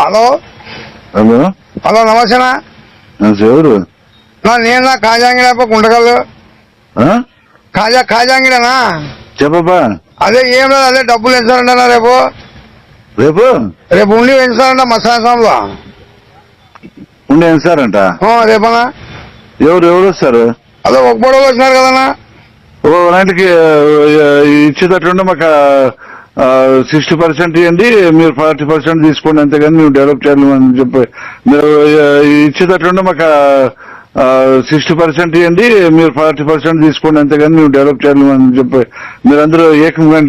Hello hello hello నమస్తేనా ఎవరు నేను కాజాంగిడ గుంటకల్లు కాజాంగిడనా చెప్పబ్బా. అదే ఏం లేదు, అదే డబ్బులు పెంచాలంటనా రేపు రేపు రేపు ఉండి పెంచాలంట మసాలంలో ఉండే ఎంచారంట. రేపనా ఎవరు ఎవరు వస్తారు? అదే ఒక పొడవు వచ్చినారు కదన్నా. ఓ నాటికి ఇచ్చేటట్లుండే మాకు 60% ఇవ్వండి, మీరు 40% తీసుకోండి, అంతేగాని మేము డెవలప్ చేయాలని చెప్పి మీరు ఇచ్చేటట్లుండే మాకు 60% ఇవ్వండి, మీరు 40% తీసుకోండి, అంతేగాని మేము డెవలప్ చేయాలని చెప్పి మీరందరూ ఏకంగా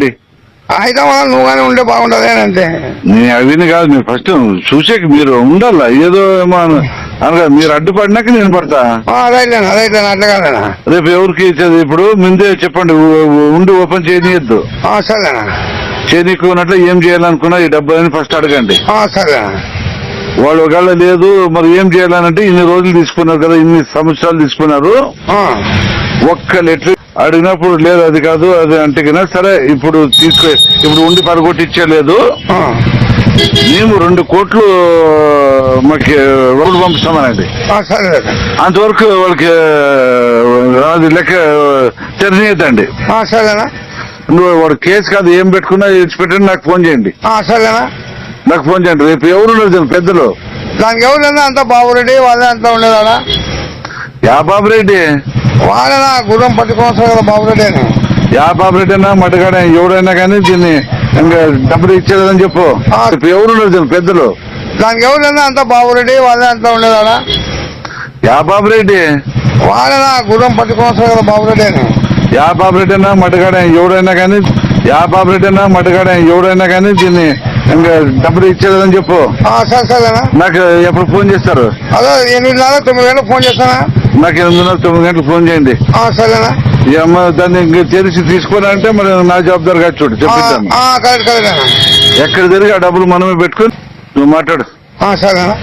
అయితే నువ్వు కానీ ఉంటే బాగుంటుంది అంతే. నేను అవిని కాదు, మీరు ఫస్ట్ చూసే మీరు ఉండాలా, ఏదో ఏమో అనగా మీరు అడ్డుపడినాక నేను పడతా. అదైతేనా అట్లా కాదేనా. రేపు ఎవరికి ఇచ్చేది? ఇప్పుడు ముందే చెప్పండి, ఉండి ఓపెన్ చేయనీయద్దు. సరేనా, చేయనీకున్నట్లు ఏం చేయాలనుకున్నా ఈ డబ్బులని ఫస్ట్ అడగండి. సరేనా. వాళ్ళు ఒకవేళ లేదు మరి ఏం చేయాలనంటే ఇన్ని రోజులు తీసుకున్నారు కదా, ఇన్ని సంవత్సరాలు తీసుకున్నారు, ఒక్క లెటర్ అడిగినప్పుడు లేదు అది కాదు అది అంటే కదా, సరే ఇప్పుడు ఇప్పుడు ఉండి పరగొట్టి ఇచ్చేయలేదు, మేము 2 కోట్లు మాకు రోడ్డు పంపిస్తామనండి. అంతవరకు వాళ్ళకి అది లెక్క తెరనీయద్దండి. సరేనా. నువ్వు వాడు కేసు కాదు ఏం పెట్టుకున్నా ఇచ్చిపెట్టండి, నాకు ఫోన్ చేయండి. సరేనా, నాకు ఫోన్ చేయండి. రేపు ఎవరున్నారు పెద్దలు? దానికి ఎవరు అంత బాబురెడ్డి వాళ్ళే అంతా ఉండేదా? యా బాబురెడ్డి? వాళ్ళేనా గుర్రం పట్టుకోవచ్చు కదా బాబురెడ్డి అని. యా బాబురెడ్డి అన్నా మట్టుగాడ ఎవడైనా కానీ దీన్ని ఇంకా డబ్బులు ఇచ్చేదని చెప్పు. రేపు ఎవరున్నారు పెద్దలు? దానికి ఎవరు అంత బాబురెడ్డి వాళ్ళే అంతా ఉండేదా? యా బాబురెడ్డి? వాళ్ళేనా గుర్రం పట్టుకోవచ్చు కదా బాబురెడ్డి అని. యా బాబురెడ్డి అన్నా మట్టుగాడ ఎవడైనా కానీ యా బాబురెడ్డి అన్నా మట్టుగాడ ఎవడైనా కానీ దీన్ని ఇంకా డబ్బులు ఇచ్చేదని చెప్పు. సరేనా. నాకు ఎప్పుడు ఫోన్ చేస్తారు? అదే 8:30 9 గంటలకు ఫోన్ చేస్తానా? నాకు 8:30 9 గంటలకు ఫోన్ చేయండి. సరేనా. ఈ అమ్మ దాన్ని ఇంకా తెరిచి తీసుకోవాలంటే మరి నా జవాబుదారిగా చూడు చెప్పిద్దాము. కరెక్ట్. ఎక్కడ తిరిగి ఆ డబ్బులు మనమే పెట్టుకుని నువ్వు మాట్లాడు. సరేనా.